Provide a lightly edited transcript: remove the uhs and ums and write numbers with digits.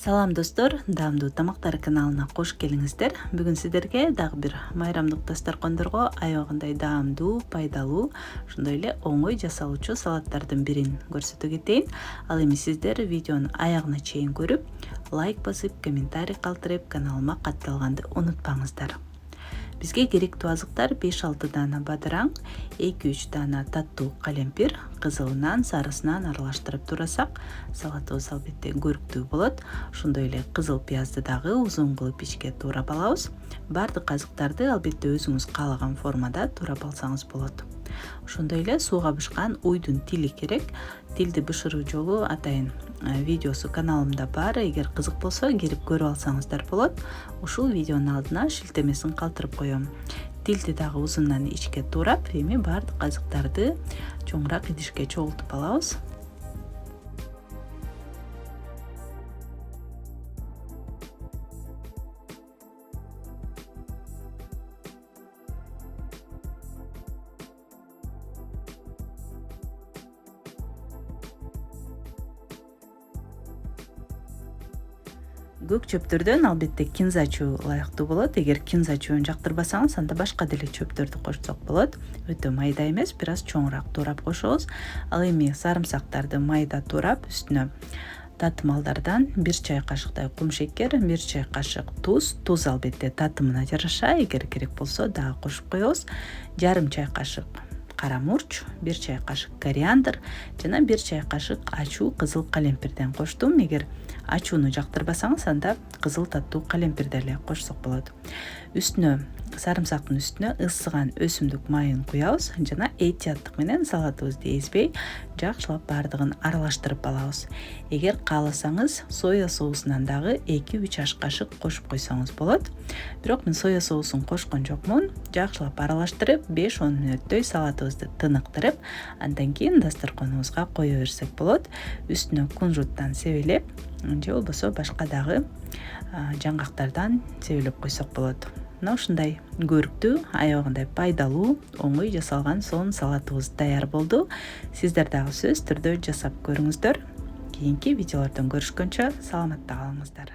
Салам достор, даамдуу тамактар каналына кош келиңиздер. Бүгүн сиздерге дагы бир майрамдык дастаркондорго аябагандай даамдуу, пайдалуу, ошондой эле оңой жасалуучу салаттардын бирин көрсөтө кетейин. Ал эми сиздер видеону аягына чейин көрүп, лайк басып, комментарий калтырып, каналыма катталганды унутпаңыздар. Бизге керектүү азыктар 5-6 дана бадыраң, 2-3 дана таттуу калемпир, кызылынан, сарысынан аралаштырып турасак, салатыбыз албетте көрүктүү болот. Ошондой эле кызыл пиязды дагы узун кылып ичке туурап алабыз. Бардык азыктарды албетте өзүңүз каалаган формада туурап алсаңыз болот. Ошондой эле сууга бышкан уйдун тили керек. Тилди бышыруу жолу атайын видеосу каналымда бар. Эгер кызык болсо, кирип көрүп алсаңыздар болот. Ушул видеонун алдына шилтемесин калтырып коём. Тилди дагы узундан ичке туурап, эми бардык азыктарды чоңураак идишке чогултуп алабыз. Көк чөптөрдөн албетте кинза чөбү ылайыктуу болот. Эгер кинза чөбүн жактырбасаңыз, анда башка деле чөптөрдү кошсок болот. Өтө майда эмес, бир аз чоңураак туурап кошобуз. Ал эми сарымсактарды майда туурап, үстүнө татымалдардан 1 чай кашыктай кум шекер, 1 чай кашык туз. Туз албетте татымына жараша, эгер керек болсо дагы кошуп коебуз. Жарым чай кашык кара мурч, 1 чай кашык кориандр жана 1 чай кашык ачуу кызыл калемпирден коштум. Эгер ачууну жактырбасаңыз, анда кызыл таттуу калемпирди эле кошсок болот. Үстүнө сарымсактын үстүнө ысыган өсүмдүк майын куябыз жана этияттык менен салатыбызды эзбей жакшылап бардыгын аралаштырып алабыз. Эгер кааласаңыз, соя соусунан дагы 2-3 аш кашык кошуп койсоңуз болот. Бирок мен соя соусун кошкон жокмун. Жакшылап аралаштырып, 5-10 мүнөттөй салатыбызды тыныктырып, андан кийин дасторконубузга кое берсек болот. Үстүнө кунжуттан себелеп, же болбосо башка дагы жаңгактардан себелеп койсок болот. Мына ушундай көрүктүү, аябагандай пайдалуу, оңой жасалган сонун салатыбыз даяр болду. Сиздер дагы сөзсүз түрдө жасап көрүңүздөр. Кийинки видеолордон көрүшкөнчө саламатта калыңыздар.